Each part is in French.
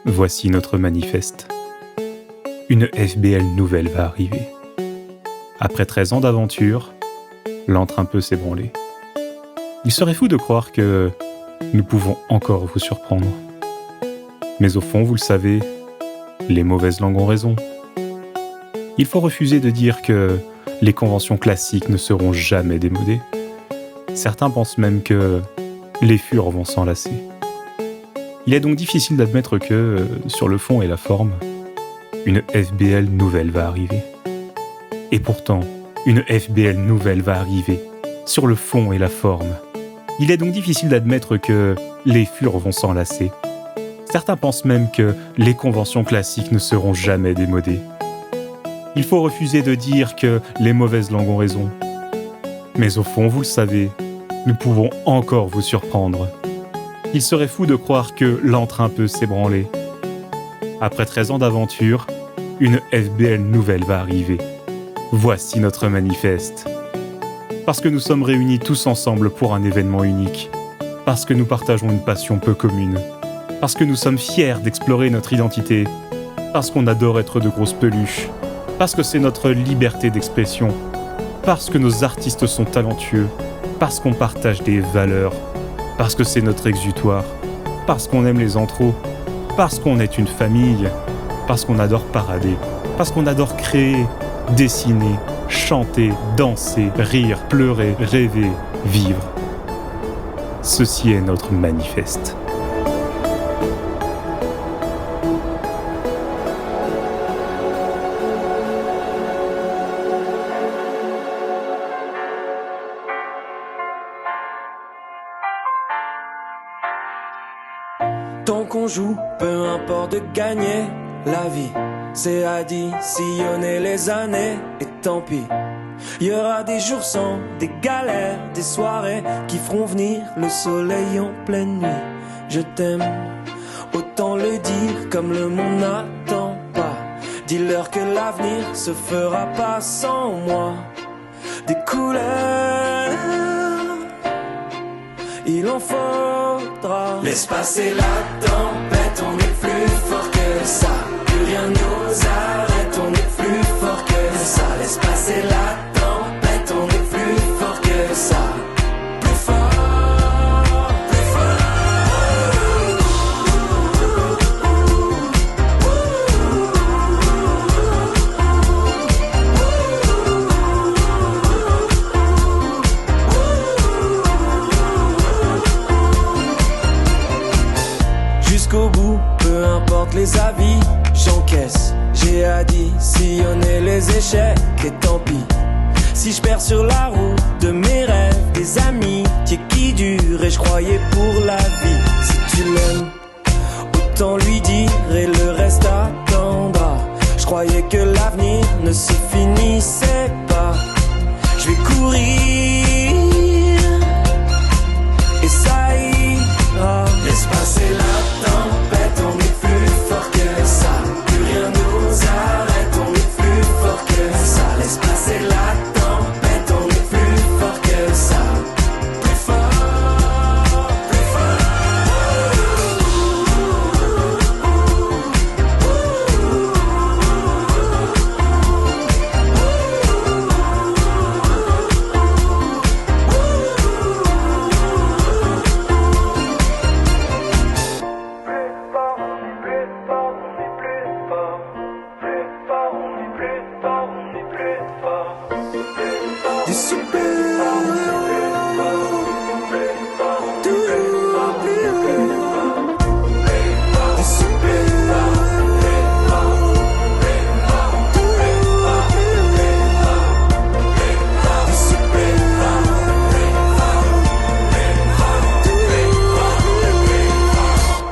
Voici notre manifeste. Une FBL nouvelle va arriver. Après 13 ans d'aventure, l'antre un peu s'est branlé. Il serait fou de croire que nous pouvons encore vous surprendre. Mais au fond, vous le savez, les mauvaises langues ont raison. Il faut refuser de dire que les conventions classiques ne seront jamais démodées. Certains pensent même que les furs vont s'enlacer. Il est donc difficile d'admettre que, sur le fond et la forme, une FBL nouvelle va arriver. Et pourtant, une FBL nouvelle va arriver, sur le fond et la forme. Il est donc difficile d'admettre que les furs vont s'enlacer. Certains pensent même que les conventions classiques ne seront jamais démodées. Il faut refuser de dire que les mauvaises langues ont raison. Mais au fond, vous le savez, nous pouvons encore vous surprendre. Il serait fou de croire que l'antre un peu s'est branlé. Après 13 ans d'aventure, une FBL nouvelle va arriver. Voici notre manifeste. Parce que nous sommes réunis tous ensemble pour un événement unique. Parce que nous partageons une passion peu commune. Parce que nous sommes fiers d'explorer notre identité. Parce qu'on adore être de grosses peluches. Parce que c'est notre liberté d'expression. Parce que nos artistes sont talentueux. Parce qu'on partage des valeurs. Parce que c'est notre exutoire. Parce qu'on aime les intros. Parce qu'on est une famille. Parce qu'on adore parader. Parce qu'on adore créer, dessiner, chanter, danser, rire, pleurer, rêver, vivre. Ceci est notre manifeste. Tant qu'on joue, peu importe de gagner la vie, c'est additionner les années et tant pis. Il y aura des jours sans, des galères, des soirées qui feront venir le soleil en pleine nuit. Je t'aime, autant le dire comme le monde n'attend pas. Dis-leur que l'avenir se fera pas sans moi. Des couleurs, il en faudra. Laisse passer la tempête, on est plus fort que ça. Plus rien nous arrête, on est plus fort que ça. Laisse passer la tempête, on est plus fort que ça. Plus fort, plus jusqu'au bout, peu importe les avis, j'encaisse. J'ai additionné les échecs et tant pis. Si je perds sur la route de mes rêves, des amitiés qui durent et je croyais pour la vie. Si tu l'aimes, autant lui dire et le reste attendra. Je croyais que l'avenir ne se finissait pas. Je vais courir et ça ira. Laisse passer la tempête, on est plus fort que ça. Plus rien nous arrête, on est plus fort que ça. Laisse passer la tempête, on est plus fort que ça. Plus fort, plus des super-héros, toujours plus haut. Des super-héros, toujours plus haut. Des super-héros, toujours plus haut.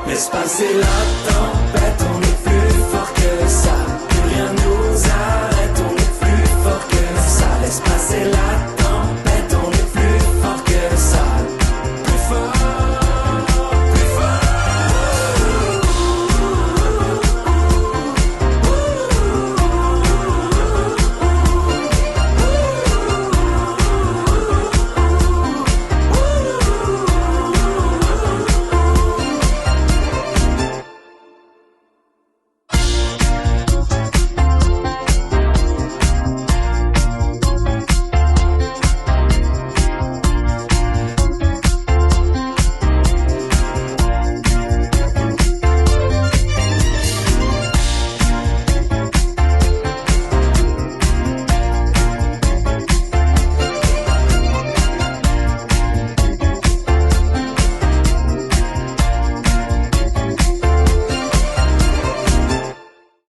Laisse passer la